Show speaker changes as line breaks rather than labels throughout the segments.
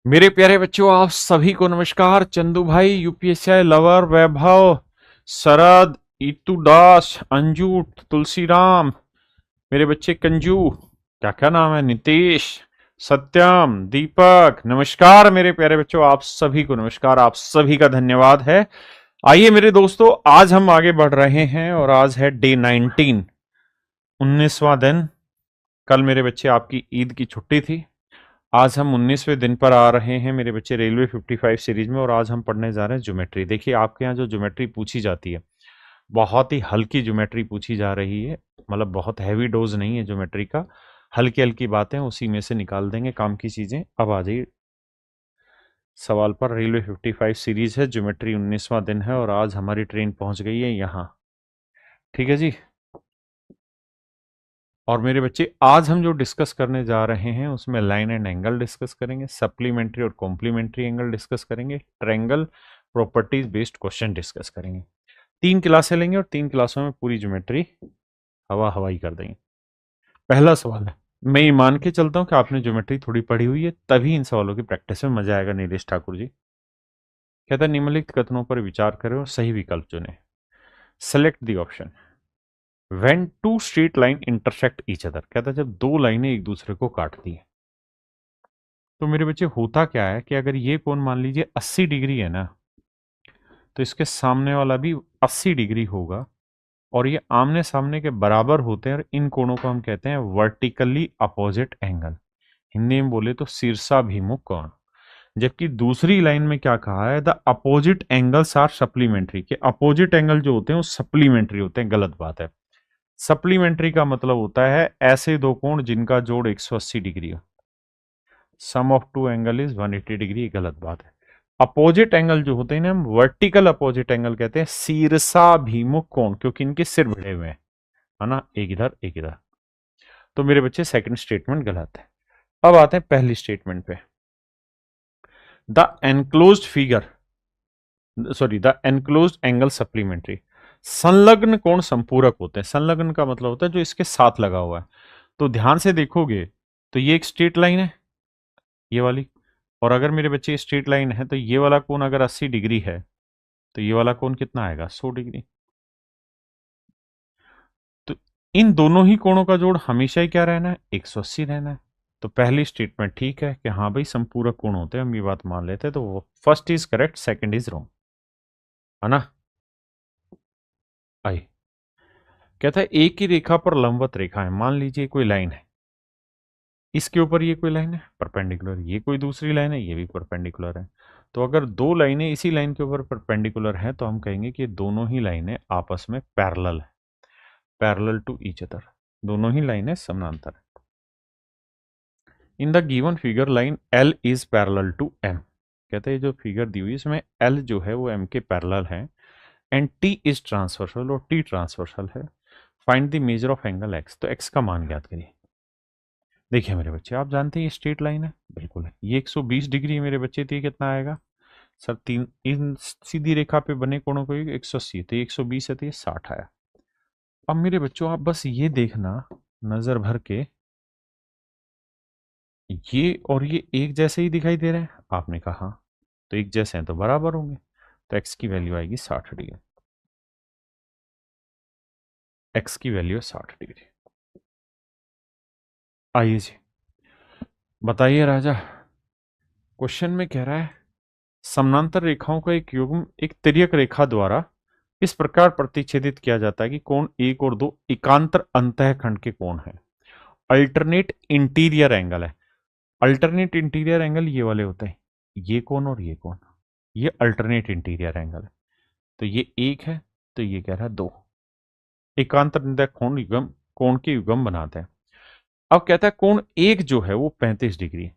मेरे प्यारे बच्चों, आप सभी को नमस्कार। चंदू भाई, यूपीएससी लवर, वैभव, शरद, इतू दास, अंजू, तुलसीराम, मेरे बच्चे कंजू, क्या क्या नाम है, नीतीश, सत्यम, दीपक, नमस्कार मेरे प्यारे बच्चों, आप सभी को नमस्कार। आप सभी का धन्यवाद है। आइए मेरे दोस्तों, आज हम आगे बढ़ रहे हैं और आज है डे 19, 19वां दिन। कल मेरे बच्चे आपकी ईद की छुट्टी थी। आज हम 19वें दिन पर आ रहे हैं मेरे बच्चे रेलवे 55 सीरीज में, और आज हम पढ़ने जा रहे हैं ज्योमेट्री। देखिए, आपके यहाँ जो ज्योमेट्री पूछी जाती है, बहुत ही हल्की ज्योमेट्री पूछी जा रही है। मतलब बहुत हैवी डोज नहीं है ज्योमेट्री का, हल्की हल्की बातें उसी में से निकाल देंगे काम की चीजें। अब आ जाइए सवाल पर। रेलवे 55 सीरीज है, ज्योमेट्री 19वां दिन है, और आज हमारी ट्रेन पहुंच गई है यहाँ। ठीक है जी। और मेरे बच्चे, आज हम जो डिस्कस करने जा रहे हैं उसमें लाइन एंड एंगल डिस्कस करेंगे, सप्लीमेंट्री और कॉम्प्लीमेंट्री एंगल डिस्कस करेंगे, triangle properties based question discuss करेंगे। 3 क्लासें लेंगे और 3 क्लासों में पूरी ज्योमेट्री हवा हवाई कर देंगे। पहला सवाल है, मैं ये मान के चलता हूं कि आपने ज्योमेट्री थोड़ी पढ़ी हुई है, तभी इन सवालों की प्रैक्टिस में मजा आएगा। नीलेश ठाकुर जी कहता है, निम्नलिखित कथनों पर विचार करें और सही विकल्प चुनें। Select the option. When two straight line intersect each other, कहता है जब दो लाइनें एक दूसरे को काटती हैं। तो मेरे बच्चे, होता क्या है कि अगर ये कोण मान लीजिए 80 डिग्री है ना, तो इसके सामने वाला भी 80 डिग्री होगा, और ये आमने सामने के बराबर होते हैं, और इन कोणों को हम कहते हैं वर्टिकली अपोजिट एंगल। हिंदी में बोले तो शीर्षाभिमुख कोण। जबकि दूसरी लाइन में क्या कहा है, the opposite angles are supplementary, के अपोजिट एंगल जो होते हैं वो सप्लीमेंट्री होते हैं। गलत बात है। सप्लीमेंट्री का मतलब होता है ऐसे दो कोण जिनका जोड़ 180 डिग्री हो। Sum of two angle is 180 degree, गलत बात है। अपोजिट एंगल जो होते हैं ना, हम वर्टिकल अपोजिट एंगल कहते हैं, शीर्षाभिमुख कोण, क्योंकि इनके सिर भिड़े हुए हैं, है ना, एक इधर एक इधर। तो मेरे बच्चे, सेकंड स्टेटमेंट गलत है। अब आते हैं पहली स्टेटमेंट पे। The enclosed figure, sorry, the enclosed angle supplementary. संलग्न कोण संपूरक होते हैं। संलग्न का मतलब होता है जो इसके साथ लगा हुआ है। तो ध्यान से देखोगे तो ये एक स्ट्रेट लाइन है, ये वाली। और अगर मेरे बच्चे स्ट्रेट लाइन है, तो ये वाला कोण अगर 80 डिग्री है, तो ये वाला कोण कितना आएगा, 100 डिग्री। तो इन दोनों ही कोणों का जोड़ हमेशा ही क्या रहना है, 180 रहना है। तो पहली स्टेटमेंट ठीक है कि हाँ भाई संपूरक कोण होते हैं, हम ये बात मान लेते हैं। तो वो first is correct, second is wrong, है ना। आई कहता है, एक ही रेखा पर लंबवत रेखा है। मान लीजिए कोई लाइन है, इसके ऊपर ये कोई लाइन है परपेंडिकुलर, ये कोई दूसरी लाइन है, ये भी परपेंडिकुलर है। तो अगर दो लाइनें इसी लाइन के ऊपर परपेंडिकुलर हैं, तो हम कहेंगे कि दोनों ही लाइनें आपस में पैरेलल है, पैरेलल टू ईच अदर। दोनों ही लाइनें समानांतर है। In the given figure line L is parallel to M. कहते हैं जो फिगर दी हुई है इसमें एल जो है वो एम के पैरेलल है, एंड टी इज ट्रांसवर्सल और टी ट्रांसवर्सल है। Find the measure of angle x. तो एक्स का मान ज्ञात करिए। देखिए मेरे बच्चे, आप जानते हैं ये स्ट्रेट लाइन है, बिल्कुल है। ये 120 डिग्री मेरे बच्चे, तो ये कितना आएगा सर, तीन इन सीधी रेखा पे बने कोणों को 180, तो 120 है, तो ये 60 आया। अब मेरे बच्चों, आप बस ये देखना नजर भर के, ये और ये एक जैसे ही दिखाई दे रहे हैं। आपने कहा हाँ, तो एक जैसे हैं तो बराबर होंगे। तो एक्स की वैल्यू आएगी 60 डिग्री। एक्स की वैल्यू है 60 डिग्री। आइए जी, बताइए राजा। क्वेश्चन में कह रहा है, समानांतर रेखाओं का एक युग्म एक तिर्यक रेखा द्वारा इस प्रकार प्रतिच्छेदित किया जाता है कि कोण एक और दो एकांतर अंतःखंड के कोण है। अल्टरनेट इंटीरियर एंगल है। अल्टरनेट इंटीरियर एंगल ये वाले होते हैं, ये कोण और ये कोण, ये अल्टरनेट इंटीरियर एंगल है। तो ये एक है, तो ये कह रहा है दो। एकांतर अंतः कोण युग्म, कोण के युग्म बनाते हैं। अब कहता है कोण एक जो है वो 35 डिग्री है।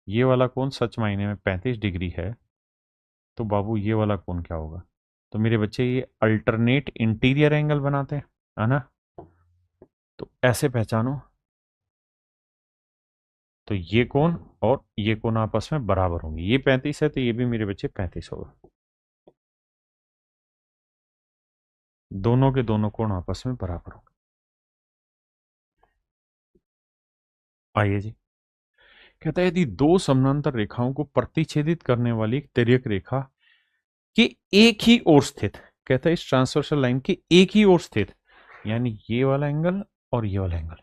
ये वाला कोण सच मायने में 35 डिग्री है। तो बाबू ये वाला कोण क्या होगा, तो मेरे बच्चे ये अल्टरनेट इंटीरियर एंगल बनाते हैं, है ना। तो ऐसे पहचानो, तो ये कोण और ये कोण आपस में बराबर होंगे। ये 35 है, तो ये भी मेरे बच्चे 35 होगा। दोनों के दोनों कोण आपस में बराबर होंगे। आइए जी, कहता है यदि दो समानांतर रेखाओं को प्रतिच्छेदित करने वाली एक तिर्यक रेखा के एक ही ओर स्थित, कहता है इस ट्रांसवर्सल लाइन के एक ही ओर स्थित, यानी ये वाला एंगल और ये वाला एंगल,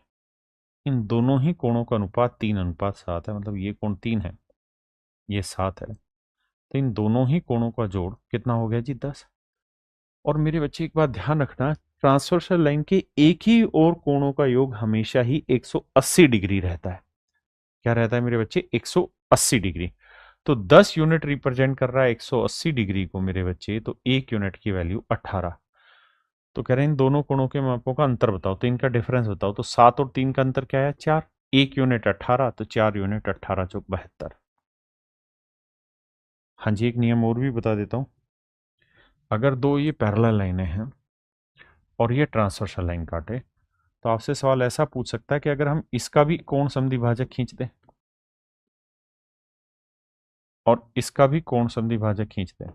इन दोनों ही कोणों का अनुपात 3:7 है, मतलब ये कोण 3 है, ये 7 है, तो इन दोनों ही कोणों का जोड़ कितना हो गया जी 10। और मेरे बच्चे एक बात ध्यान रखना, ट्रांसवर्सल लाइन के एक ही ओर कोणों का योग हमेशा ही 180 डिग्री रहता है। क्या रहता है मेरे बच्चे? 180 डिग्री। तो 10 यूनिट रिप्रेजेंट कर रहा है 180 डिग्री को मेरे बच्चे, तो 1 यूनिट की वैल्यू 18। तो कह रहे हैं इन दोनों कोणों के मापों का अंतर बताओ, तो इनका डिफरेंस बताओ। तो 7 और 3 का अंतर क्या है? 4। 1 यूनिट 18, तो 4 यूनिट 18 चौक 72। हाँ जी, एक नियम और भी बता देता हूं। अगर दो ये पैरेलल लाइनें हैं और ये ट्रांसवर्सल लाइन काटे, तो आपसे सवाल ऐसा पूछ सकता है कि अगर हम इसका भी कोण समद्विभाजक खींच दें और इसका भी कोण समद्विभाजक खींच दें,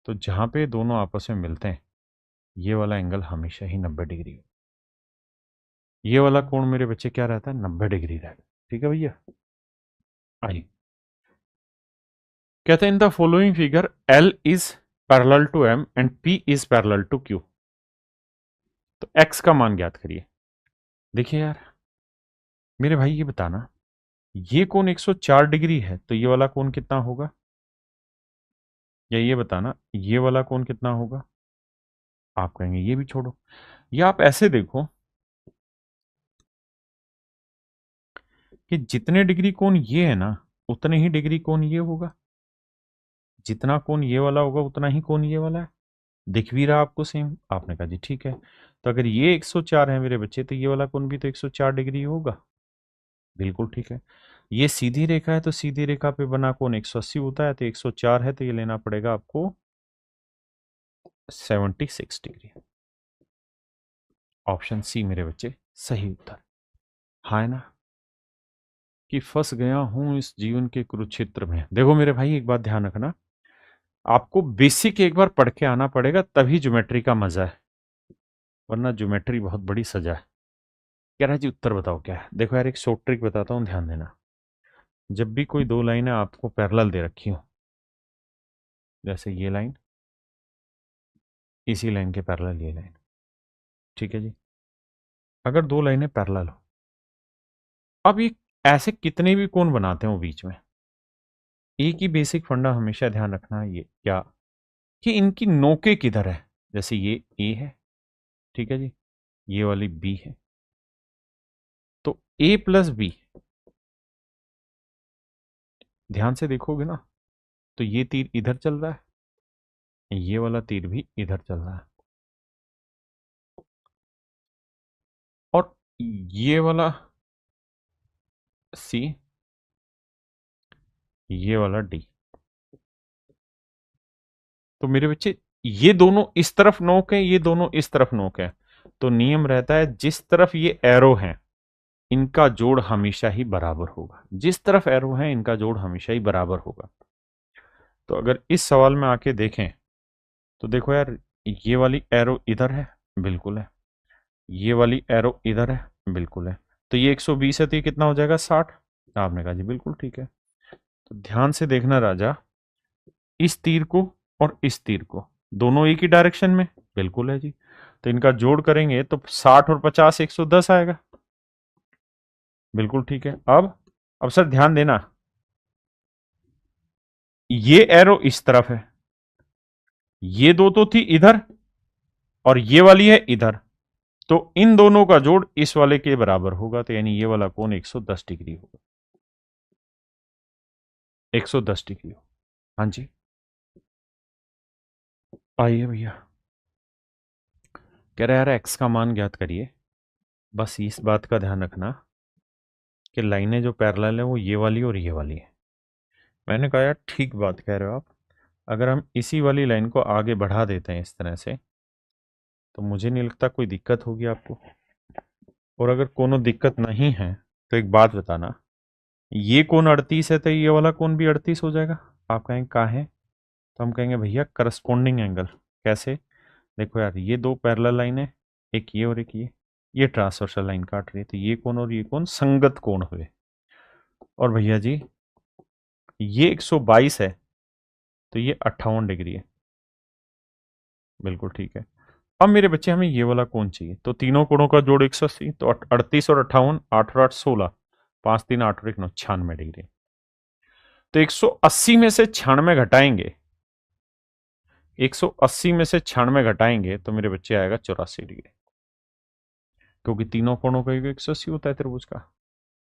तो जहां पे दोनों आपस में मिलते हैं ये वाला एंगल हमेशा ही 90 डिग्री, ये वाला कोण मेरे बच्चे क्या रहता है? 90 डिग्री रहता है। ठीक है भैया, आइए। कहते हैं in the following figure L is parallel to M and P is parallel to Q, तो X का मान ज्ञात करिए। देखिए यार मेरे भाई, ये बताना ये कोण 104 डिग्री है, तो ये वाला कोण कितना होगा? या ये बताना ये वाला कोण कितना होगा? आप कहेंगे ये भी छोड़ो, या आप ऐसे देखो कि जितने डिग्री कोण ये है ना, उतने ही डिग्री कोण ये होगा। जितना कोण ये वाला होगा उतना ही कोण ये वाला है। दिख भी रहा आपको सेम? आपने कहा जी ठीक है। तो अगर ये 104 है मेरे बच्चे, तो ये वाला कोण भी तो 104 डिग्री होगा। बिल्कुल ठीक है। ये सीधी रेखा है, तो सीधी रेखा पे बना कोण 180 होता है, तो 104 है, तो ये लेना पड़ेगा आपको 76 डिग्री। ऑप्शन सी मेरे बच्चे सही उत्तर। हाँ है ना, कि फंस गया हूं इस जीवन के कुरुक्षेत्र में। देखो मेरे भाई एक बात ध्यान रखना, आपको बेसिक एक बार पढ़ के आना पड़ेगा, तभी ज्योमेट्री का मजा है, वरना ज्योमेट्री बहुत बड़ी सजा है। कह रहा है जी उत्तर बताओ क्या है। देखो यार एक शॉर्ट ट्रिक बताता हूँ, ध्यान देना। जब भी कोई दो लाइनें आपको पैरेलल दे रखी हो, जैसे ये लाइन, इसी लाइन के पैरेलल ये लाइन, ठीक है जी, अगर दो लाइनें पैरेलल हो, अब ये ऐसे कितने भी कोण बनाते हो बीच में, एक ही बेसिक फंडा हमेशा ध्यान रखना है, ये क्या, कि इनकी नोकें किधर है। जैसे ये ए है, ठीक है जी, ये वाली बी है, तो ए प्लस बी, ध्यान से देखोगे ना, तो ये तीर इधर चल रहा है, ये वाला तीर भी इधर चल रहा है, और ये वाला सी, ये वाला डी। तो मेरे बच्चे ये दोनों इस तरफ नोक है, ये दोनों इस तरफ नोक है, तो नियम रहता है जिस तरफ ये एरो है इनका जोड़ हमेशा ही बराबर होगा। जिस तरफ एरो है इनका जोड़ हमेशा ही बराबर होगा। तो अगर इस सवाल में आके देखें, तो देखो यार ये वाली एरो इधर है, बिल्कुल है, ये वाली एरो इधर है, बिल्कुल है, तो ये 120 है, तो ये कितना हो जाएगा? 60। आपने कहा जी बिल्कुल ठीक है। तो ध्यान से देखना राजा, इस तीर को और इस तीर को, दोनों एक ही डायरेक्शन में, बिल्कुल है जी, तो इनका जोड़ करेंगे तो 60 और 50 110 आएगा। बिल्कुल ठीक है। अब सर ध्यान देना, ये एरो इस तरफ है, ये दो तो थी इधर और ये वाली है इधर, तो इन दोनों का जोड़ इस वाले के बराबर होगा, तो यानी ये वाला कोण 110 डिग्री होगा। 110 डिग्री हो। हाँ जी, आइए भैया। कह रहा है यार एक्स का मान ज्ञात करिए। बस इस बात का ध्यान रखना कि लाइनें जो पैरेलल है वो ये वाली और ये वाली है। मैंने कहा यार ठीक बात कह रहे हो आप, अगर हम इसी वाली लाइन को आगे बढ़ा देते हैं इस तरह से, तो मुझे नहीं लगता कोई दिक्कत होगी आपको। और अगर कोनो दिक्कत नहीं है तो एक बात बताना, ये कोण 38 है, तो ये वाला कोण भी 38 हो जाएगा। आप कहेंगे कहाँ है, तो हम कहेंगे भैया करस्पॉन्डिंग एंगल। कैसे? देखो यार ये दो पैरेलल लाइन है, एक ये और एक ये ट्रांसवर्सल लाइन काट रही है, तो ये कोण और ये कोण संगत कोण हुए। और भैया जी ये 122 है तो ये 58 डिग्री है। बिल्कुल ठीक है। अब मेरे बच्चे हमें ये वाला कोण चाहिए, तो तीनों कोणों का जोड़ 180, तो 38 और 58, 8 और 8 16, 5 3 8 और 1 9, 96 डिग्री। तो 180 में से 96 घटाएंगे, 180 में से 96 घटाएंगे तो मेरे बच्चे आएगा 84 डिग्री, क्योंकि तीनों कोणों का 180 होता है त्रिभुज का।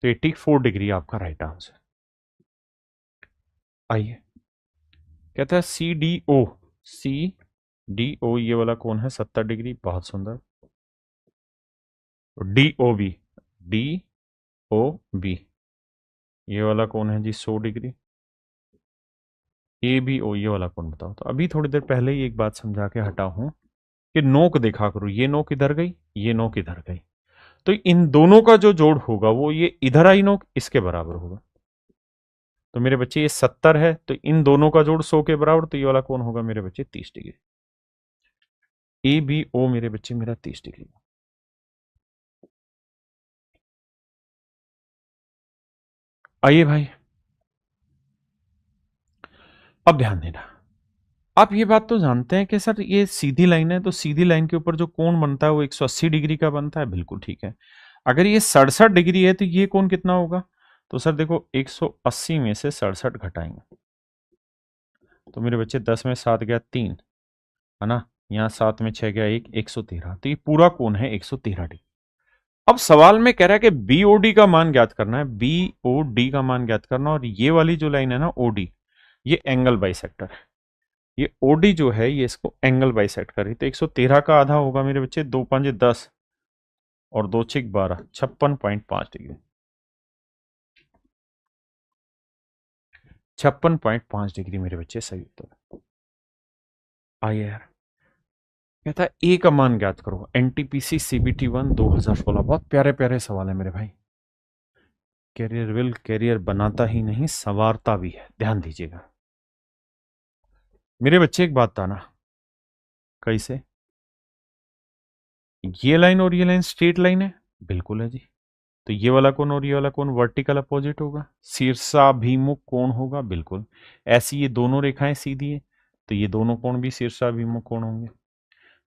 तो 84 डिग्री आपका राइट आंसर। आइए, कहता है सी डी ओ ये वाला कोण है 70 डिग्री, बहुत सुंदर। डी ओ बी ये वाला कोण है जी 100 डिग्री। ए बी ओ ये वाला कोण बताओ। तो अभी थोड़ी देर पहले ही एक बात समझा के हटा हूं कि नोक देखा करो, ये नोक इधर गई, ये नोक इधर गई, तो इन दोनों का जो जोड़ होगा वो ये इधर आई नोक इसके बराबर होगा। तो मेरे बच्चे ये 70 है, तो इन दोनों का जोड़ 100 के बराबर, तो ये वाला कौन होगा मेरे बच्चे 30 डिग्री। ए बी ओ मेरे बच्चे मेरा 30 डिग्री। आइए भाई, अब ध्यान देना। आप ये बात तो जानते हैं कि सर ये सीधी लाइन है, तो सीधी लाइन के ऊपर जो कोण बनता है वो 180 डिग्री का बनता है। बिल्कुल ठीक है। अगर ये 67 डिग्री है तो ये कोण कितना होगा? तो सर देखो 180 में से 67 घटाएंगे तो मेरे बच्चे 10 में 7 गया 3, है ना, यहाँ 7 में 6 गया 1, 113। तो ये पूरा कोण है 113 डिग्री। अब सवाल में कह रहा है कि बीओडी का मान ज्ञात करना है, बीओडी का मान ज्ञात करना, और ये वाली जो लाइन है ना ओडी, ये एंगल बाइसेक्टर है। ये ओडी जो है ये इसको एंगल बाइसेक्ट कर रही। तो 113 का आधा होगा मेरे बच्चे 2 5 10 और 2 6 12, 56.5 डिग्री। 56.5 डिग्री मेरे बच्चे सही उत्तर। आइए यार, कहता है ए का मान ज्ञात करो, एनटीपीसी सीबीटी 1 2016। बहुत प्यारे प्यारे सवाल है मेरे भाई। कैरियर बनाता ही नहीं संवारता भी है, ध्यान दीजिएगा मेरे बच्चे। एक बात था ना, कैसे ये लाइन और ये लाइन स्ट्रेट लाइन है? बिल्कुल है जी। तो ये वाला कोण और ये वाला कोण वर्टिकल अपोजिट होगा, शीर्षाभिमुख कोण होगा। बिल्कुल। ऐसी ये दोनों रेखाएं सीधी है तो ये दोनों कोण भी शीर्षाभिमुख कोण होंगे।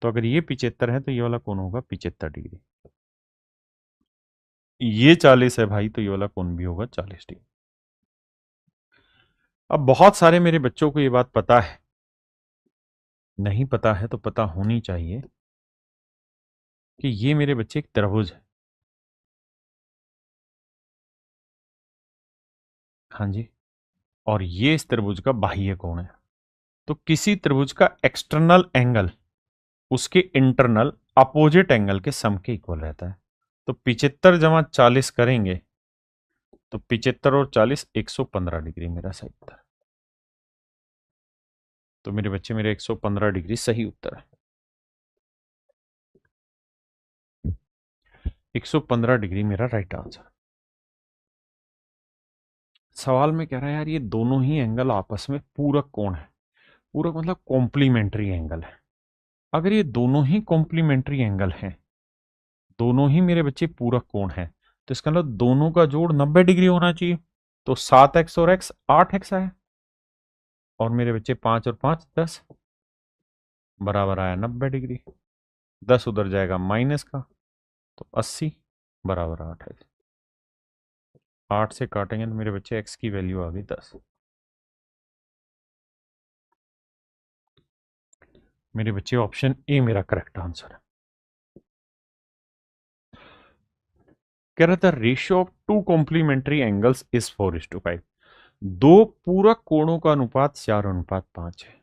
तो अगर ये 75 है तो ये वाला कोण होगा 75 डिग्री। ये 40 है भाई तो ये वाला कोण भी होगा 40 डिग्री। अब बहुत सारे मेरे बच्चों को ये बात पता है, नहीं पता है तो पता होनी चाहिए कि ये मेरे बच्चे एक त्रिभुज है। हाँ जी। और ये इस त्रिभुज का बाह्य कोण है। तो किसी त्रिभुज का एक्सटर्नल एंगल उसके इंटरनल अपोजिट एंगल के सम के इक्वल रहता है। तो 75 जमा 40 करेंगे तो 75 और 40 115 डिग्री मेरा सही उत्तर। तो मेरे बच्चे मेरे 115 डिग्री सही उत्तर है। 115 डिग्री मेरा राइट आंसर। सवाल में कह रहा है यार ये दोनों ही एंगल आपस में पूरक कोण है। पूरक मतलब कॉम्प्लीमेंट्री एंगल है। अगर ये दोनों ही कॉम्प्लीमेंट्री एंगल हैं, दोनों ही मेरे बच्चे पूरक कोण हैं, तो इसका मतलब दोनों का जोड़ 90 डिग्री होना चाहिए। तो 7x और x 8x आया, और मेरे बच्चे 5 और 5 10 बराबर आया 90 डिग्री। 10 उधर जाएगा माइनस का, तो 80 बराबर 8 है। 8 से काटेंगे तो मेरे बच्चे x की वैल्यू आ गई 10। मेरे बच्चे ऑप्शन ए मेरा करेक्ट आंसर है। कह रहा था ratio of two complementary angles is 4:5। दो पूरक कोणों का अनुपात 4:5 है।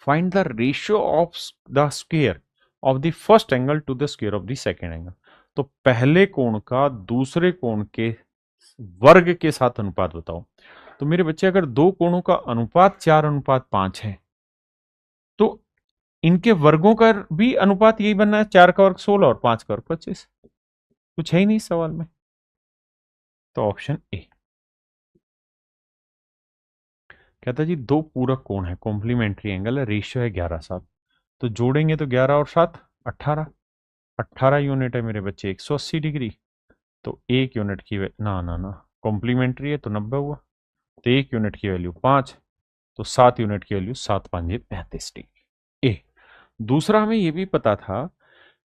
Find the ratio of the square of the first angle to the square of the second angle. तो पहले कोण का दूसरे कोण के वर्ग के साथ अनुपात बताओ। तो मेरे बच्चे अगर दो कोणों का अनुपात 4:5 है तो इनके वर्गों का भी अनुपात यही बनना है, 4 का वर्ग 16 और 5 का वर्ग 25। कुछ है ही नहीं सवाल में, तो ऑप्शन ए। कहता जी दो पूरक कोण है, कॉम्प्लीमेंट्री एंगल है, रेशियो है 11:7। तो जोड़ेंगे तो 11 और 7 18। 18 यूनिट है मेरे बच्चे 180 डिग्री। तो एक यूनिट की ना ना ना कॉम्प्लीमेंट्री है तो 90 हुआ, तो 1 यूनिट की वैल्यू 5, तो 7 यूनिट की वैल्यू 7 5 35 डिग्री। ए दूसरा हमें यह भी पता था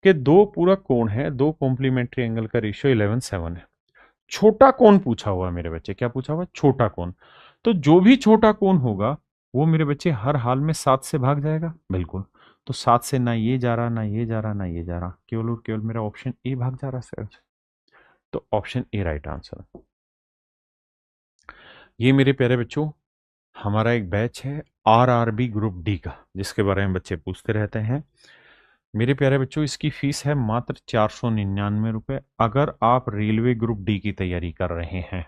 कि दो पूरक कोण है, दो कॉम्प्लीमेंट्री एंगल का रेशियो 11:7 है। छोटा कोण पूछा हुआ है मेरे बच्चे, क्या पूछा हुआ? छोटा कोण। तो जो भी छोटा कोण होगा वो मेरे बच्चे हर हाल में 7 से भाग जाएगा, बिल्कुल। तो 7 से ना ये जा रहा, ना ये जा रहा, ना ये जा रहा, केवल और केवल मेरा ऑप्शन ए भाग जा रहा सर। तो ऑप्शन ए राइट आंसर। ये मेरे प्यारे बच्चों हमारा एक बैच है आरआरबी ग्रुप डी का, जिसके बारे में बच्चे पूछते रहते हैं। मेरे प्यारे बच्चों इसकी फीस है मात्र 499 रुपए, अगर आप रेलवे ग्रुप डी की तैयारी कर रहे हैं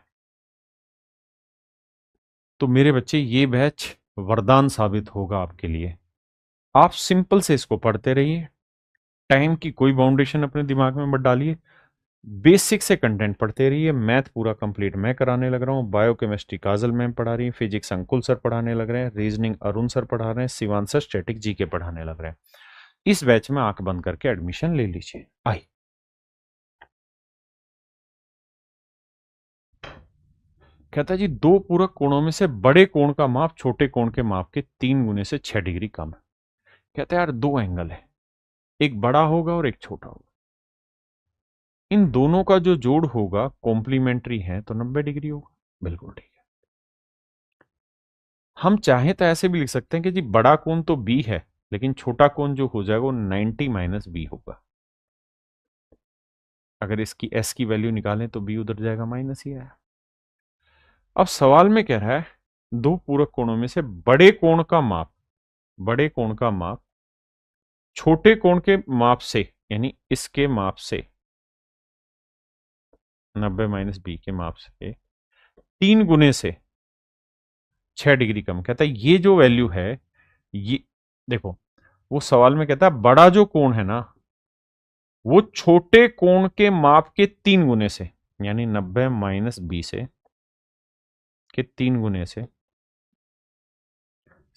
तो मेरे बच्चे ये बैच वरदान साबित होगा आपके लिए। आप सिंपल से इसको पढ़ते रहिए, टाइम की कोई बाउंडेशन अपने दिमाग में मत डालिए, बेसिक से कंटेंट पढ़ते रहिए। मैथ पूरा कंप्लीट मैं कराने लग रहा हूँ, बायोकेमिस्ट्री काजल मैम पढ़ा रही है, फिजिक्स अंकुल सर पढ़ाने लग रहे हैं, रीजनिंग अरुण सर पढ़ा रहे हैं, शिवान सर स्टैटिक जीके पढ़ाने लग रहे हैं। इस बैच में आंख बंद करके एडमिशन ले लीजिए। आई कहता जी दो पूरक कोणों में से बड़े कोण का माप छोटे कोण के माप के 3 गुने से 6 डिग्री कम है। कहता है यार दो एंगल है, एक बड़ा होगा और एक छोटा होगा, इन दोनों का जो जोड़ होगा कॉम्प्लीमेंट्री है तो 90 डिग्री होगा, बिल्कुल ठीक है। हम चाहें तो ऐसे भी लिख सकते हैं कि जी बड़ा कोण तो बी है, लेकिन छोटा कोण जो हो जाएगा वो 90 माइनस बी होगा। अगर इसकी एस की वैल्यू निकालें तो बी उधर जाएगा, माइनस ही आया। अब सवाल में कह रहा है दो पूरक कोणों में से बड़े कोण का माप, बड़े कोण का माप छोटे कोण के माप से, यानी इसके माप से 90 माइनस बी के माप से 3 गुने से 6 डिग्री कम। कहता है ये जो वैल्यू है, ये देखो वो सवाल में कहता है बड़ा जो कोण है ना वो छोटे कोण के माप के 3 गुने से, यानी 90 माइनस बी से के 3 गुने से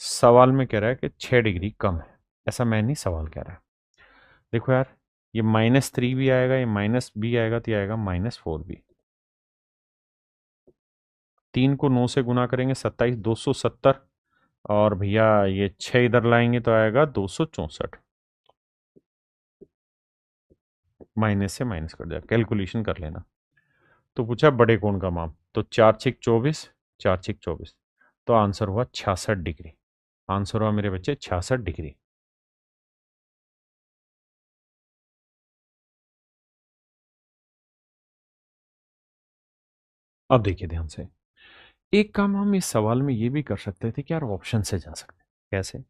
सवाल में कह रहा है कि 6 डिग्री कम है। ऐसा मैं नहीं, सवाल कह रहा है। देखो यार ये -3 भी आएगा, ये माइनस बी आएगा तो ये आएगा -4 भी। 3 को 9 से गुना करेंगे 27, 270, और भैया ये 6 इधर लाएंगे तो आएगा 264। माइनस से माइनस कर जाए, कैलकुलेशन कर लेना। तो पूछा बड़े कोण का माप, तो 4 6 24, 4 6 24, तो आंसर हुआ 66 डिग्री। आंसर हुआ मेरे बच्चे 66 डिग्री। अब देखिए ध्यान से, एक काम हम इस सवाल में ये भी कर सकते थे कि यार ऑप्शन से जा सकते हैं। कैसे?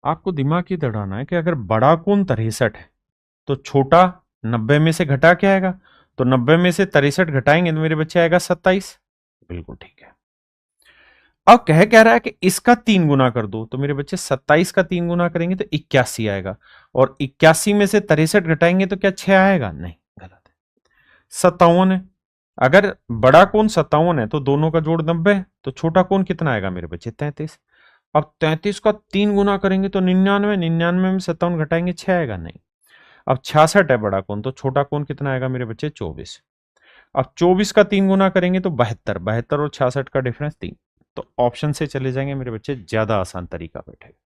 आपको दिमाग ही दौड़ाना है कि अगर बड़ा कोण 63 है तो छोटा 90 में से घटा क्या आएगा, तो 90 में से 63 घटाएंगे तो मेरे बच्चे आएगा 27। बिल्कुल ठीक है। अब कह रहा है कि इसका 3 गुना कर दो, तो मेरे बच्चे 27 का 3 गुना करेंगे तो 81 आएगा, और 81 में से 63 घटाएंगे तो क्या 6 आएगा? नहीं, गलत है, 57 है। अगर बड़ा कोण 57 है तो दोनों का जोड़ 90 है, तो छोटा कोण कितना आएगा मेरे बच्चे? 33। अब 33 का 3 गुना करेंगे तो 99, 99 में 57 घटाएंगे 6 आएगा? नहीं। अब 66 है बड़ा कोण, तो छोटा कोण कितना आएगा मेरे बच्चे? 24। अब 24 का 3 गुना करेंगे तो 72, 72 और 66 का डिफरेंस 3। तो ऑप्शन से चले जाएंगे मेरे बच्चे, ज्यादा आसान तरीका बैठेगा।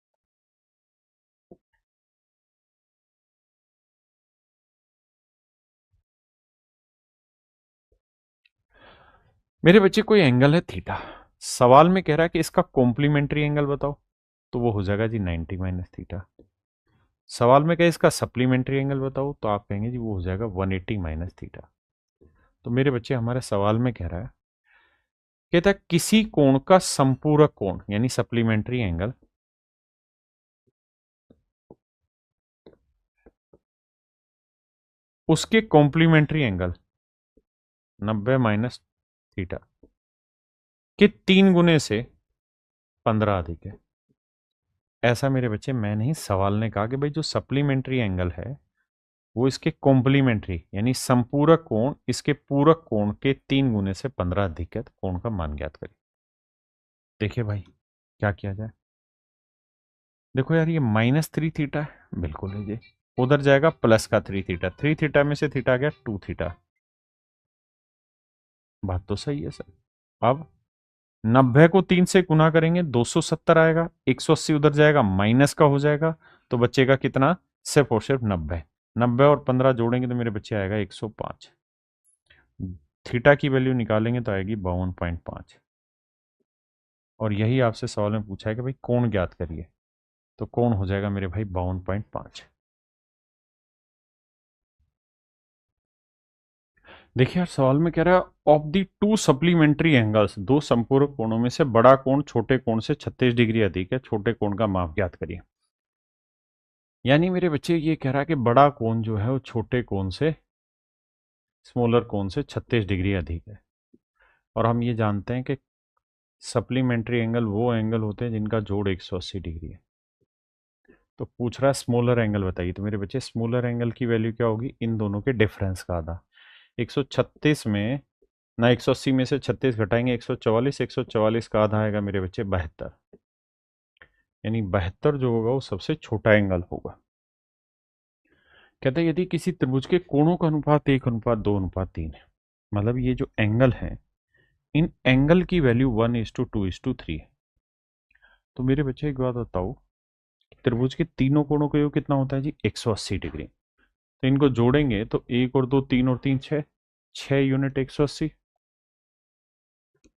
मेरे बच्चे कोई एंगल है थीटा, सवाल में कह रहा है कि इसका कॉम्प्लीमेंट्री एंगल बताओ, तो वो हो जाएगा जी 90 माइनस थीटा। सवाल में क्या इसका सप्लीमेंट्री एंगल बताओ, तो आप कहेंगे जी वो हो जाएगा 180 माइनस थीटा। तो मेरे बच्चे हमारे सवाल में कह रहा है, कहता है किसी कोण का संपूरक कोण यानी सप्लीमेंट्री एंगल उसके कॉम्प्लीमेंट्री एंगल 90 माइनस थीटा के 3 गुने से 15 अधिक है। ऐसा मेरे बच्चे मैं नहीं, सवाल ने कहा कि भाई जो सप्लीमेंट्री एंगल है वो इसके कॉम्प्लीमेंट्री यानी संपूरक कोण इसके पूरक कोण के 3 गुने से 15 अधिक है, तो कोण का मान ज्ञात करिए। देखिए भाई क्या किया जाए। देखो यार ये -3 थीटा है, बिल्कुल है जी, उधर जाएगा प्लस का 3 थीटा, 3 थीटा में से थीटा गया 2 थीटा, बात तो सही है सर। अब 90 को 3 से गुना करेंगे 270 आएगा, 180 उधर जाएगा माइनस का हो जाएगा, तो बचेगा कितना, सिर्फ और सिर्फ 90। 90 और 15 जोड़ेंगे तो मेरे बच्चे आएगा 105। थीटा की वैल्यू निकालेंगे तो आएगी 52.5। और यही आपसे सवाल में पूछा है कि भाई कोण ज्ञात करिए, तो कोण हो जाएगा मेरे भाई 52.5। देखिए यार सवाल में कह रहा है of the to supplementary angles, दो संपूरक कोणों में से बड़ा कोण छोटे कोण से 36 डिग्री अधिक है, छोटे कोण का माप ज्ञात करिए। यानी मेरे बच्चे ये कह रहा है कि बड़ा कोण जो है वो छोटे कोण से, स्मॉलर कोण से 36 डिग्री अधिक है। और हम ये जानते हैं कि सप्लीमेंट्री एंगल वो एंगल होते हैं जिनका जोड़ 180 डिग्री है। तो पूछ रहा है स्मॉलर एंगल बताइए, तो मेरे बच्चे स्मॉलर एंगल की वैल्यू क्या होगी, इन दोनों के डिफरेंस का आधा। 136 में ना 180 में से 36 घटाएंगे 144, 144 का आधा आएगा मेरे बच्चे 72। यानी 72 जो होगा वो सबसे छोटा एंगल होगा। कहते हैं यदि किसी त्रिभुज के कोणों का अनुपात 1:2:3 है, मतलब ये जो एंगल है इन एंगल की वैल्यू 1:2:3 है, तो मेरे बच्चे एक बात बताओ, त्रिभुज के तीनों कोणों का योग कितना होता है जी, 180 डिग्री। तो इनको जोड़ेंगे तो 1 और 2 3 और 3 6, 6 यूनिट 180,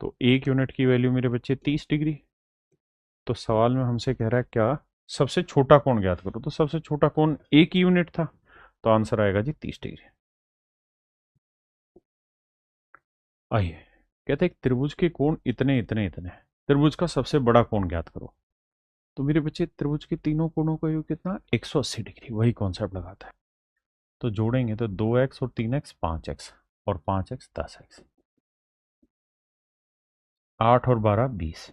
तो 1 यूनिट की वैल्यू मेरे बच्चे 30 डिग्री। तो सवाल में हमसे कह रहा है क्या, सबसे छोटा कोण ज्ञात करो, तो सबसे छोटा कोण 1 यूनिट था, तो आंसर आएगा जी 30 डिग्री। आइए कहते हैं त्रिभुज के कोण इतने इतने इतने, त्रिभुज का सबसे बड़ा कोण ज्ञात करो। तो मेरे बच्चे त्रिभुज के तीनों कोणों का योग कितना, 180 डिग्री, वही कॉन्सेप्ट लगाता है। तो जोड़ेंगे तो 2x और 3x 5x और 5x 10x, 8 और 12 20,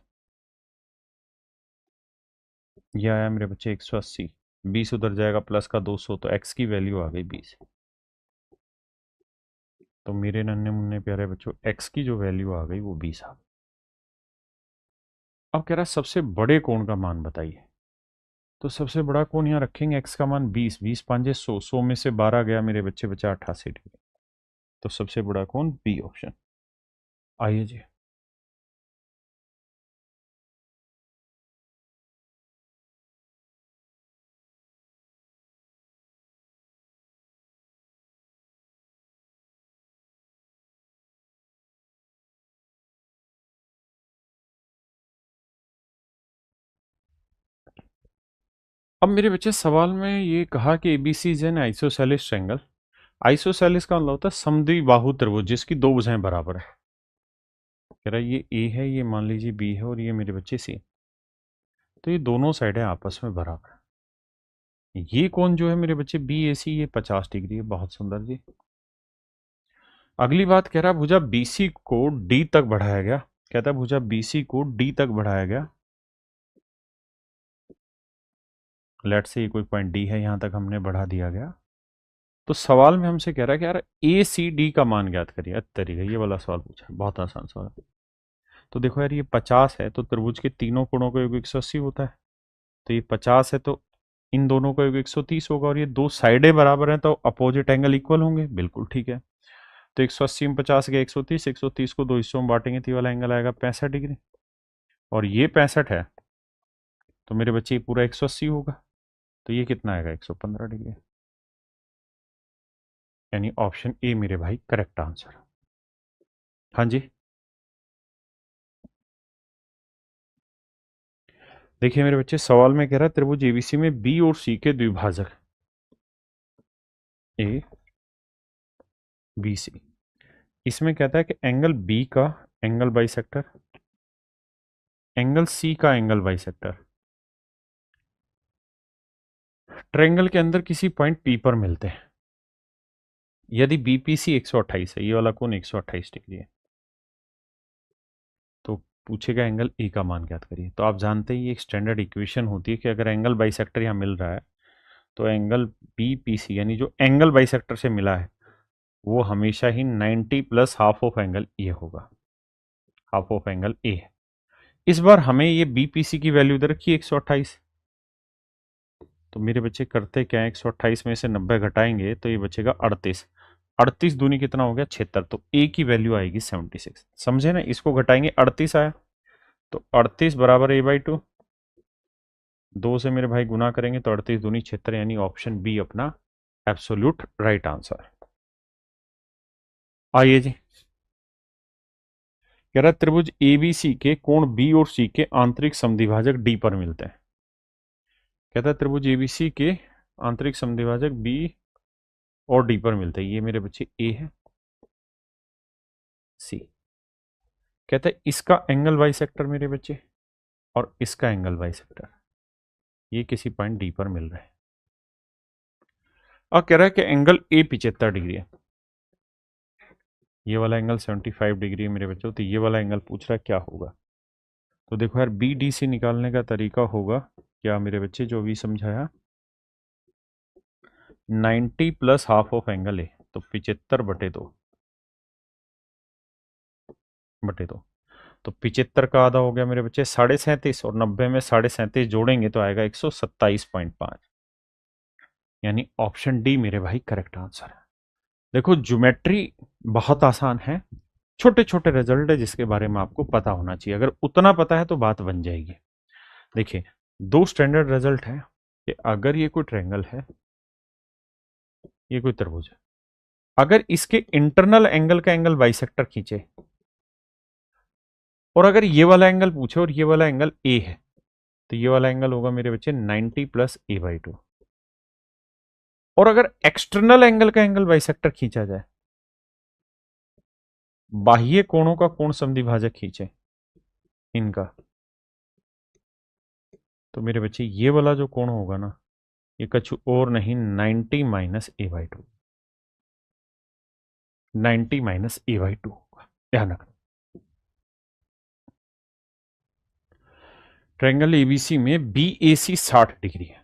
यह आया मेरे बच्चे 180, 20 उधर जाएगा प्लस का 200, तो x की वैल्यू आ गई 20। तो मेरे नन्हे मुन्ने प्यारे बच्चों x की जो वैल्यू आ गई वो 20 आ गई। अब कह रहा है सबसे बड़े कोण का मान बताइए, तो सबसे बड़ा कोण यहाँ रखेंगे, x का मान 20, 20 5 100, 100 में से 12 गया मेरे बच्चे, बचा 88 डिग्री। तो सबसे बड़ा कोण बी ऑप्शन। आइए जी, अब मेरे बच्चे सवाल में ये कहा कि ABC is an isosceles triangle. Isosceles का मतलब होता है समद्विबाहु त्रिभुज जिसकी दो भुजाएं बराबर है। कह रहा है ये ए है, ये मान लीजिए बी है, और ये मेरे बच्चे सी, तो ये दोनों साइडें आपस में बराबर है। ये कोण जो है मेरे बच्चे बी ए सी, ये 50 डिग्री है, बहुत सुंदर जी। अगली बात कह रहा है भुजा बीसी को डी तक बढ़ाया गया, कहता है भुजा बीसी को डी तक बढ़ाया गया, लेट से कोई पॉइंट डी है, यहां तक हमने बढ़ा दिया गया। तो सवाल में हमसे कह रहा है कि यार ए सी डी का मान ज्ञात करिए। तरीका ये वाला सवाल पूछा है, बहुत आसान सवाल है। तो देखो यार ये 50 है, तो त्रिभुज के तीनों कोणों का योग 180 होता है, तो ये 50 है तो इन दोनों का योग 130 होगा, और ये दो साइडें बराबर हैं तो अपोजिट एंगल इक्वल होंगे, बिल्कुल ठीक है। तो 180 में 50 गया 130, 130 को दो हिस्सों में बांटेंगे तो ये वाला एंगल आएगा 65 डिग्री, और ये 65 है, तो मेरे बच्चे ये पूरा 180 होगा, तो ये कितना आएगा 115 डिग्री। यानी ऑप्शन ए मेरे भाई करेक्ट आंसर। हाँ जी, देखिए मेरे बच्चे सवाल में कह रहा है त्रिभुज एबीसी में बी और सी के द्विभाजक ए बी सी, इसमें कहता है कि एंगल बी का एंगल बाइसेक्टर, एंगल सी का एंगल बाइसेक्टर, ट्रायंगल के अंदर किसी पॉइंट पी पर मिलते हैं। यदि बीपीसी 128 है, ये वाला कोण 128 डिग्री है, तो पूछेगा एंगल ए का मान ज्ञात करिए। तो आप जानते हैं ये एक स्टैंडर्ड इक्वेशन होती है कि अगर एंगल बाइसेक्टर यहाँ मिल रहा है तो एंगल बीपीसी यानी जो एंगल बाइसेक्टर से मिला है वो हमेशा ही 90 plus half of angle A होगा, हाफ ऑफ एंगल ए है। इस बार हमें ये बीपीसी की वैल्यू दे रखी है 128, तो मेरे बच्चे करते क्या है, 128 में से 90 घटाएंगे तो ये बचेगा 38, 38 दूनी कितना हो गया 76, तो ए की वैल्यू आएगी 76। समझे ना, इसको घटाएंगे 38 आया, तो 38 बराबर a/2, 2 से मेरे भाई गुना करेंगे तो 38 दूनी 76, यानी ऑप्शन बी अपना एब्सोल्यूट राइट आंसर। आइए जी, कह रहा है त्रिभुज एबीसी के कोण बी और सी के आंतरिक समद्विभाजक डी पर मिलते हैं। कहता है त्रिभुज एबीसी के आंतरिक समद्विभाजक बी और डी पर मिलते हैं। ये मेरे बच्चे ए है, सी। कहता है इसका एंगल बाइसेक्टर मेरे बच्चे और इसका एंगल बाइसेक्टर ये किसी पॉइंट डी पर मिल रहा है। और कह रहा है कि एंगल ए 75 डिग्री है, ये वाला एंगल 75 डिग्री है मेरे बच्चों, तो ये वाला एंगल पूछ रहा है क्या होगा। तो देखो यार, बी डी से निकालने का तरीका होगा क्या मेरे बच्चे, जो भी समझाया, 90 plus half of angle A, तो 75/2 बटे 2, तो 75 का आधा हो गया मेरे बच्चे 37.5, और 90 में 37.5 जोड़ेंगे तो आएगा 127.5, यानी ऑप्शन डी मेरे भाई करेक्ट आंसर है। देखो ज्योमेट्री बहुत आसान है, छोटे छोटे रिजल्ट है जिसके बारे में आपको पता होना चाहिए, अगर उतना पता है तो बात बन जाएगी। देखिए, दो स्टैंडर्ड रिजल्ट है कि अगर ये कोई ट्रायंगल है, ये कोई त्रिभुज है, अगर इसके इंटरनल एंगल का एंगल बाइसेक्टर खींचे, और अगर ये वाला एंगल पूछे और ये वाला एंगल ए है, तो ये वाला एंगल होगा मेरे बच्चे 90 प्लस a/2। और अगर एक्सटर्नल एंगल का एंगल बाइसेक्टर खींचा जाए, बाह्य कोणों का कोण समद्विभाजक खींचे इनका, तो मेरे बच्चे ये वाला जो कोण होगा ना, ये कुछ और नहीं 90 माइनस a/2, 90 माइनस a/2 होगा, ध्यान रखना। ट्रायंगल एबीसी में BAC 60 डिग्री है।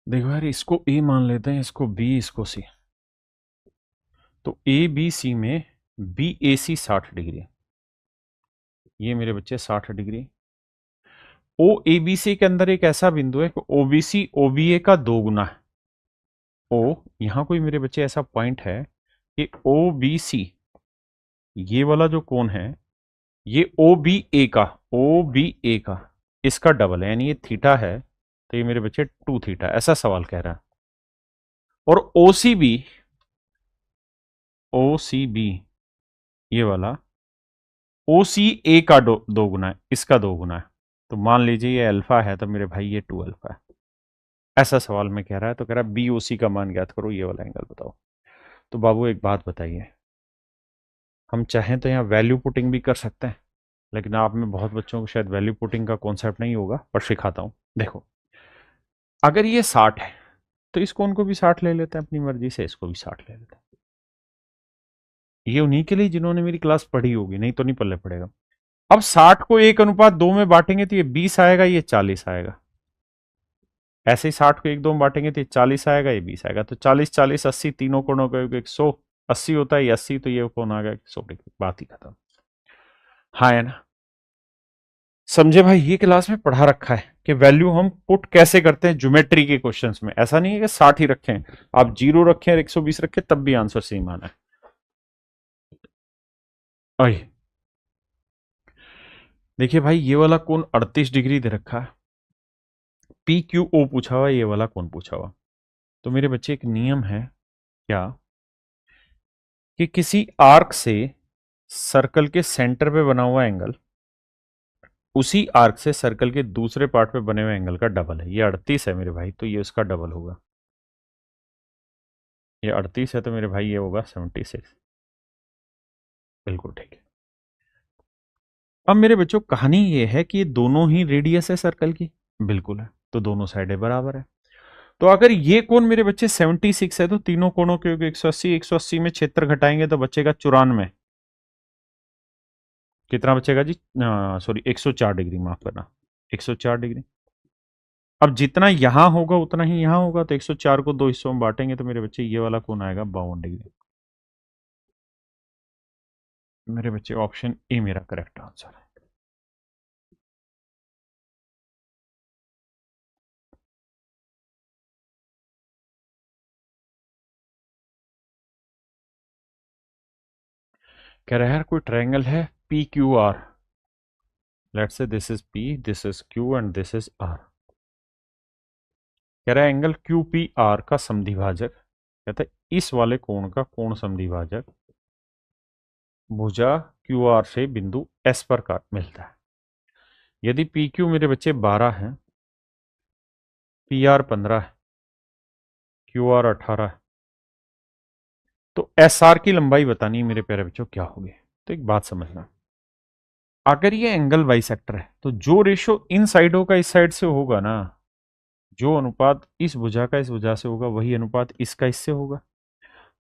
देखो यार, इसको ए मान लेते हैं, इसको बी, इसको सी, तो ABC में BAC 60 डिग्री है, ये मेरे बच्चे 60 डिग्री। OABC के अंदर एक ऐसा बिंदु है कि OBC OBA का 2 गुना है। ओ, यहां कोई मेरे बच्चे ऐसा पॉइंट है कि OBC, ये वाला जो कोण है, ये OBA का इसका डबल है, यानी ये थीटा है, तो ये मेरे बच्चे 2 थीटा, ऐसा सवाल कह रहा है। और OCB ये वाला OCA का 2 गुना है, इसका 2 गुना है, तो मान लीजिए ये अल्फा है, तो मेरे भाई ये 2 अल्फा है, ऐसा सवाल में कह रहा है। तो कह रहा है BOC का मान ज्ञात करो, ये वाला एंगल बताओ। तो बाबू एक बात बताइए, हम चाहें तो यहाँ वैल्यू पुटिंग भी कर सकते हैं, लेकिन आप में बहुत बच्चों को शायद वैल्यू पुटिंग का कॉन्सेप्ट नहीं होगा, पर सिखाता हूं। देखो, अगर ये 60 है तो इस कोण को भी 60 ले लेते हैं अपनी मर्जी से, इसको भी 60 ले लेते हैं। ये उन्हीं के लिए जिन्होंने मेरी क्लास पढ़ी होगी, नहीं तो नहीं पल्ले पड़ेगा। अब 60 को 1:2 में बांटेंगे तो ये 20 आएगा, ये 40 आएगा। ऐसे ही 60 को 1:2 में बांटेंगे तो ये 40 आएगा, ये 20 आएगा। तो 40 40 80, तीनों कोणों का 180 होता है, ये 80, तो ये कोण आ गया 100 डिग्री, बात ही खत्म। हाँ है ना, समझे भाई, ये क्लास में पढ़ा रखा है कि वैल्यू हम पुट कैसे करते हैं ज्योमेट्री के क्वेश्चंस में। ऐसा नहीं है कि 60 ही रखें, आप 0 रखें और 120 रखें तब भी आंसर सेम आना है। आइए देखिए भाई, ये वाला कोण 38 डिग्री दे रखा है, PQO पूछा हुआ, ये वाला कोण पूछा हुआ। तो मेरे बच्चे एक नियम है क्या, कि किसी आर्क से सर्कल के सेंटर पे बना हुआ एंगल उसी आर्क से सर्कल के दूसरे पार्ट पे बने हुए एंगल का डबल है। ये 38 है मेरे भाई, तो ये उसका डबल होगा। ये 38 है तो मेरे भाई ये होगा 76। बिल्कुल ठीक है। अब मेरे बच्चों कहानी ये है कि ये दोनों ही रेडियस है सर्कल की, बिल्कुल है, तो दोनों साइडें बराबर है। तो अगर ये कोण मेरे बच्चे 76 है, तो तीनों कोणों के 180 में 76 घटाएंगे तो बचेगा 94। कितना बचेगा जी, सॉरी 104 डिग्री, माफ करना, 104 डिग्री। अब जितना यहां होगा उतना ही यहां होगा, तो 104 को 2 हिस्सों में बांटेंगे तो मेरे बच्चे ये वाला कोण आएगा 52 डिग्री। मेरे बच्चे ऑप्शन ए मेरा करेक्ट आंसर है। कह रहा है यार कोई ट्रायंगल है P Q R, let's say this is P, this is Q and this is R. कह रहा है एंगल क्यू पी आर का समद्विभाजक, कहता है इस वाले कोण का कोण समद्विभाजक भुजा क्यू आर से बिंदु एस पर काट मिलता है। यदि पी क्यू मेरे बच्चे 12 है, पी आर 15 है, क्यू आर 18 है, तो एस आर की लंबाई बतानी है मेरे प्यारे बच्चों क्या होगी। तो एक बात समझना, अगर ये एंगल बाइसेक्टर है तो जो रेशो इन साइडों का इस साइड से होगा ना, जो अनुपात इस भुजा का इस भुजा से होगा वही अनुपात इसका इससे होगा।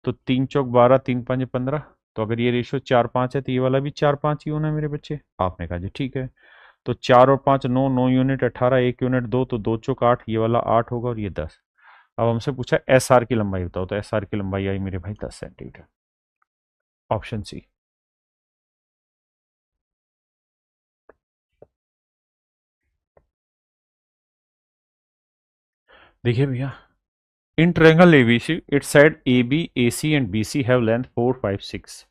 तो 3 × 4 = 12, 3 × 5 = 15। तो अगर ये रेशो 4-5 है तो ये वाला भी 4-5 ही होना है मेरे बच्चे। आपने कहा जी ठीक है। तो 4 और 5 9, 9 यूनिट 18, 1 यूनिट 2, तो 2 चौक 8, ये वाला 8 होगा और ये 10। अब हमसे पूछा एस आर की लंबाई बताओ, तो एस आर की लंबाई आई मेरे भाई 10 सेंटीमीटर, ऑप्शन सी। देखिए भैया, in triangle ABC its side A B A C and B C have length 4 5 6।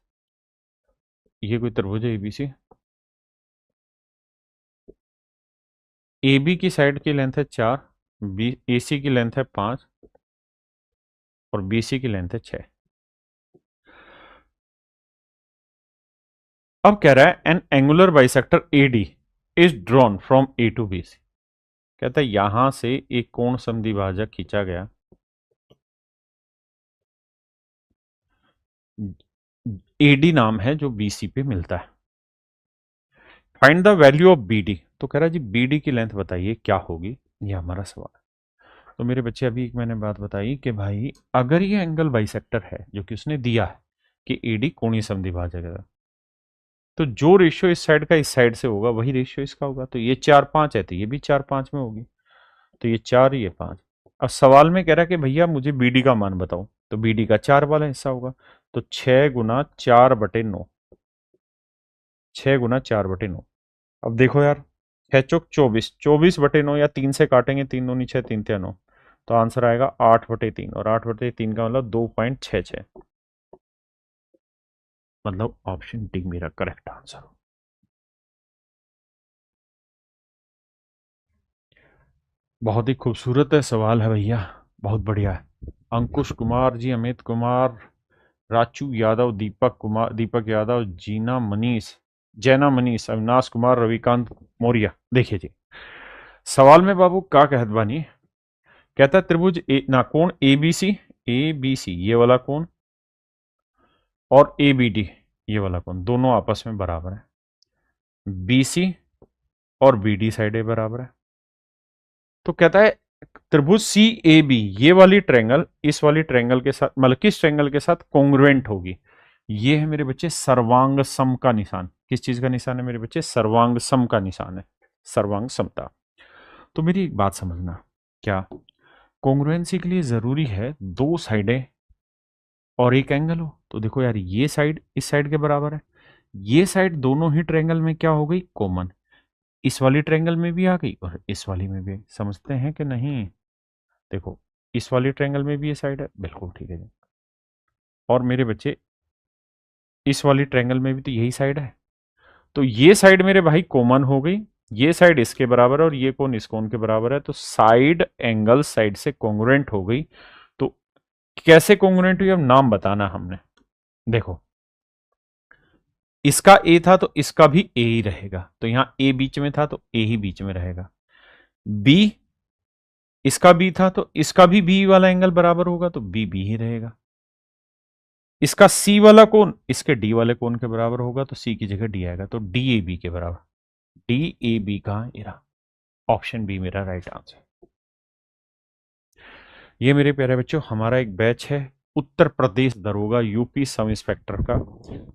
ये कोई त्रिभुज है एबीसी। ए बी की साइड की लेंथ है 4, बी ए सी की लेंथ है 5 और बी सी की लेंथ है 6। अब कह रहा है an angular bisector A D is drawn from A to B C. कहता है यहां से एक कोण समद्विभाजक खींचा गया, ए डी नाम है जो बी सी पे मिलता है। Find the value of B D. तो कह रहा है जी बी डी की लेंथ बताइए क्या होगी, ये हमारा सवाल है। तो मेरे बच्चे अभी एक मैंने बात बताई कि भाई अगर ये एंगल बाइसेक्टर है जो कि उसने दिया है कि ए डी कोणीय समद्विभाजक है, तो जो रेशियो इस साइड का इस साइड से होगा वही रेशियो इसका होगा। तो ये 4-5 है तो ये भी 4-5 में होगी। तो ये 4, ये 5। अब सवाल में कह रहा है कि भैया मुझे बी डी का मान बताओ, तो बी डी का 4 वाला हिस्सा होगा। तो 6 × 4/9, 6 × 4/9। अब देखो यार, 6 × 24, 24/9 या 3 से काटेंगे, 3 दूनी 6, 3 तिया 9, तो आंसर आएगा 8/3। और 8/3 का मतलब 2.66, मतलब ऑप्शन डी मेरा करेक्ट आंसर हो। बहुत ही खूबसूरत है सवाल है भैया, बहुत बढ़िया है। अंकुश कुमार जी, अमित कुमार, राचू यादव, दीपक कुमार, दीपक यादव, जीना मनीष, जैना मनीष, अविनाश कुमार, रविकांत मौर्य। देखिए जी, सवाल में बाबू का कहत बानी, कहता है त्रिभुज ए ना कोण A B C, A B C ये वाला कोण और ए बी डी ये वाला कोण दोनों आपस में बराबर है। बी सी और बी डी साइड बराबर है। तो कहता है त्रिभुज सी ए बी ये वाली ट्रायंगल इस वाली ट्रायंगल के साथ, मतलब किस ट्रायंगल के साथ कॉन्ग्रुएंट होगी। ये है मेरे बच्चे सर्वांग सम का निशान। किस चीज का निशान है मेरे बच्चे? सर्वांग सम का निशान है, सर्वांग समता। तो मेरी एक बात समझना, क्या कॉन्ग्रुएंसी के लिए जरूरी है दो साइडें और एक एंगल हो? तो देखो यार, ये साइड इस साइड के बराबर है, ये साइड दोनों ही ट्रायंगल में क्या हो गई? कॉमन। इस वाली ट्रायंगल में भी आ गई और इस वाली में भी। समझते हैं कि नहीं? देखो, इस वाली ट्रायंगल में भी ये साइड है, बिल्कुल ठीक है जी। और मेरे बच्चे इस वाली ट्रायंगल में भी तो यही साइड है। तो ये साइड मेरे भाई कॉमन हो गई, ये साइड इसके बराबर है और ये कोण इस कोण के बराबर है। तो साइड एंगल साइड से कॉन्ग्रुएंट हो गई। तो कैसे कॉन्ग्रुएंट हुई, अब नाम बताना हमने। देखो, इसका ए था तो इसका भी ए ही रहेगा, तो यहां ए बीच में था तो ए ही बीच में रहेगा। बी, इसका बी था तो इसका भी बी वाला एंगल बराबर होगा, तो बी बी ही रहेगा। इसका सी वाला कोण इसके डी वाले कोण के बराबर होगा, तो सी की जगह डी आएगा, तो डी ए बी के बराबर। डी ए बी का एरा, ऑप्शन बी मेरा राइट आंसर। ये मेरे प्यारे बच्चों हमारा एक बैच है उत्तर प्रदेश दरोगा यूपी सब इंस्पेक्टर का।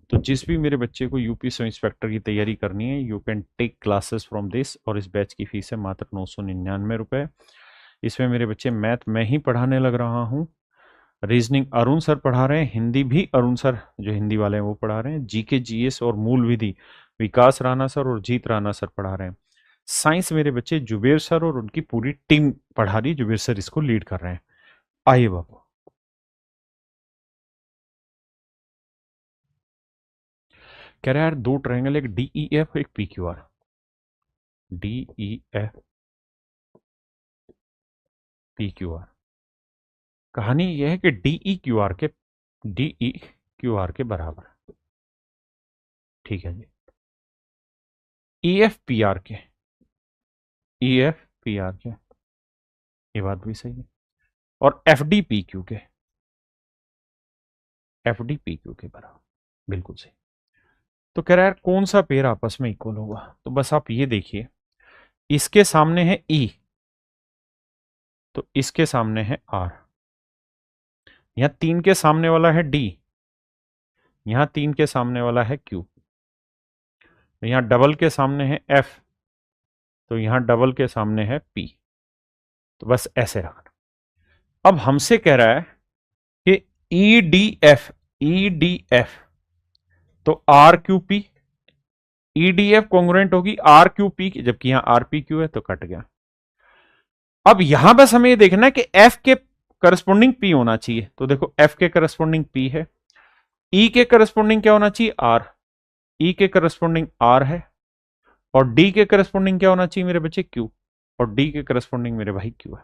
तो जिस भी मेरे बच्चे को यूपी सब इंस्पेक्टर की तैयारी करनी है, you can take classes from this. और इस बैच की फीस है मात्र 999 रुपए। इसमें मेरे बच्चे मैथ मैं ही पढ़ाने लग रहा हूँ, रीजनिंग अरुण सर पढ़ा रहे हैं, हिंदी भी अरुण सर जो हिंदी वाले हैं वो पढ़ा रहे हैं, जीके जीएस और मूल विधि विकास राणा सर और जीत राणा सर पढ़ा रहे हैं। साइंस मेरे बच्चे जुबेर सर और उनकी पूरी टीम पढ़ा रही है, जुबेर सर इसको लीड कर रहे हैं। आइए बाबू, कह रहा है यार दो ट्रायंगल, एक डी ई एफ एक P Q are. D E F P Q are, कहानी यह है कि डीई क्यू आर के बराबर है। ठीक है जी, ई एफ पी आर के, ई एफ पी आर के, ये बात भी सही है। और एफ डी पी क्यू के, एफ डी पी क्यू के बराबर, बिल्कुल सही। तो कह रहा है कौन सा पेयर आपस में इक्वल होगा, तो बस आप ये देखिए, इसके सामने है ई, तो इसके सामने है आर, यहां 3 के सामने वाला है डी, यहां 3 के सामने वाला है क्यू, यहां डबल के सामने है एफ, तो यहां डबल के सामने है पी। तो बस ऐसे रखना। अब हमसे कह रहा है कि ई डी एफ, तो R Q P, E D F congruent होगी आर क्यू पी की, जबकि यहां आर पी क्यू है तो कट गया। अब यहां बस हमें ये देखना है कि एफ के करस्पॉन्डिंग पी होना चाहिए, तो देखो एफ के करस्पॉन्डिंग पी है, ई के करस्पॉन्डिंग क्या होना चाहिए आर, ई के करस्पॉन्डिंग आर है, और डी के करस्पॉन्डिंग क्या होना चाहिए मेरे बच्चे क्यू, और डी के करस्पॉन्डिंग मेरे भाई क्यू है।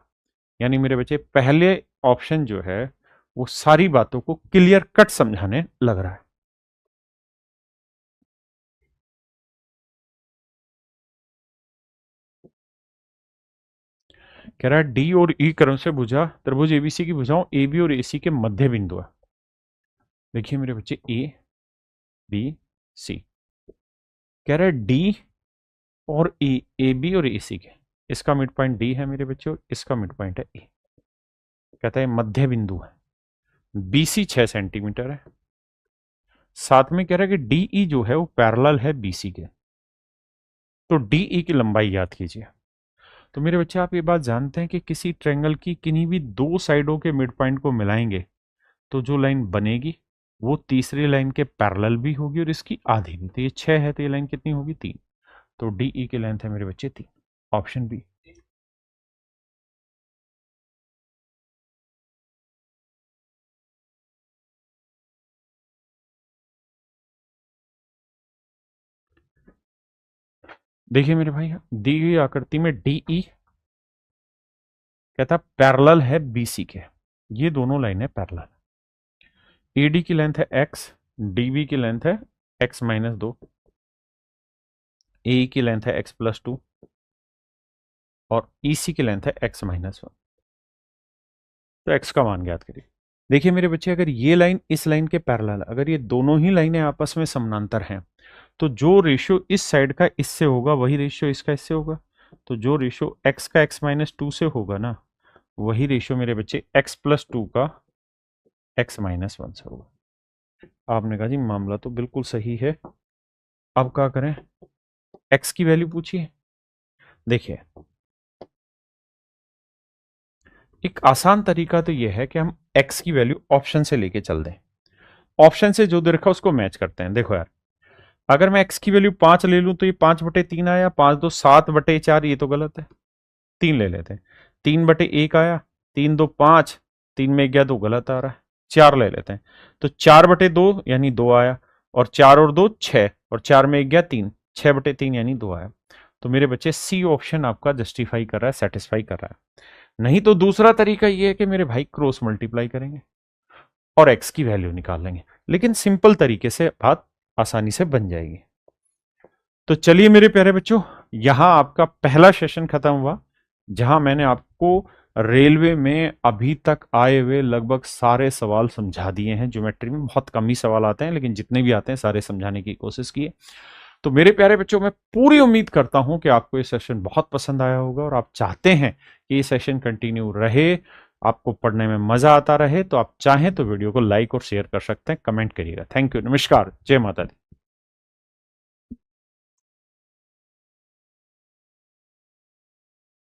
यानी मेरे बच्चे पहले ऑप्शन जो है वो सारी बातों को क्लियर कट समझाने लग रहा है। कह रहा है डी और ई क्रम से भुजा त्रिभुज एबीसी की भुजाओं ए बी और एसी के मध्य बिंदु है। देखिए मेरे बच्चे ए बी सी, कह रहा है डी और ई, ए बी और ए सी के, इसका मिड पॉइंट डी है मेरे बच्चे और इसका मिड पॉइंट है ए, कहता है मध्य बिंदु है, बीसी 6 सेंटीमीटर है। साथ में कह रहा है कि डीई जो है वो पैरेलल है बीसी के, तो डीई की लंबाई याद कीजिए। तो मेरे बच्चे आप ये बात जानते हैं कि किसी ट्रायंगल की किन्हीं भी दो साइडों के मिड पॉइंट को मिलाएंगे तो जो लाइन बनेगी वो तीसरी लाइन के पैरेलल भी होगी और इसकी आधी भी। तो ये 6 है तो ये लाइन कितनी होगी 3, तो डीई की लेंथ है मेरे बच्चे 3, ऑप्शन बी। देखिए मेरे भाई, दी हुई आकृति में डीई कहता पैरेलल है बीसी के, ये दोनों लाइनें पैरेलल। एडी की लेंथ है एक्स, डीबी की लेंथ है एक्स माइनस 2, ए की लेंथ है एक्स प्लस 2 और ईसी की लेंथ है एक्स माइनस 1। तो एक्स का मान ज्ञात करिए। देखिए मेरे बच्चे, अगर ये लाइन इस लाइन के पैरेलल, अगर ये दोनों ही लाइनें आपस में समानांतर हैं तो जो रेशियो इस साइड का इससे होगा वही रेशियो इसका इससे होगा। तो जो रेशियो एक्स का एक्स माइनस 2 से होगा ना, वही रेशियो मेरे बच्चे एक्स प्लस 2 का एक्स माइनस 1 से होगा। आपने कहा जी मामला तो बिल्कुल सही है, अब क्या करें, एक्स की वैल्यू पूछिए। देखिए एक आसान तरीका तो यह है कि हम x की वैल्यू ऑप्शन से लेके चल दें, ऑप्शन से जो दे रखा उसको मैच करते हैं। देखो यार, अगर मैं x की वैल्यू 5 ले लूं तो ये 5/3 आया, 5 2 7/4, ये तो गलत है, 3 ले लेते हैं। 3/1 आया, 3 2 5, 3 में गया 2 गलत आ रहा है, 4 ले लेते हैं। तो 4/2 यानी 2 आया, और 4 और 2 6, और 4 में गया 3, 6/3 यानी 2 आया। तो मेरे बच्चे सी ऑप्शन आपका जस्टिफाई कर रहा है, सेटिस्फाई कर रहा है। नहीं तो दूसरा तरीका ये है कि मेरे भाई क्रॉस मल्टीप्लाई करेंगे और एक्स की वैल्यू निकाल लेंगे, लेकिन सिंपल तरीके से बात आसानी से बन जाएगी। तो चलिए मेरे प्यारे बच्चों, यहां आपका पहला सेशन खत्म हुआ, जहां मैंने आपको रेलवे में अभी तक आए हुए लगभग सारे सवाल समझा दिए हैं। ज्योमेट्री में बहुत कम ही सवाल आते हैं, लेकिन जितने भी आते हैं सारे समझाने की कोशिश की है। तो मेरे प्यारे बच्चों, मैं पूरी उम्मीद करता हूं कि आपको ये सेशन बहुत पसंद आया होगा और आप चाहते हैं कि ये सेशन कंटिन्यू रहे, आपको पढ़ने में मजा आता रहे। तो आप चाहें तो वीडियो को लाइक और शेयर कर सकते हैं, कमेंट करिएगा। थैंक यू, नमस्कार, जय माता दी।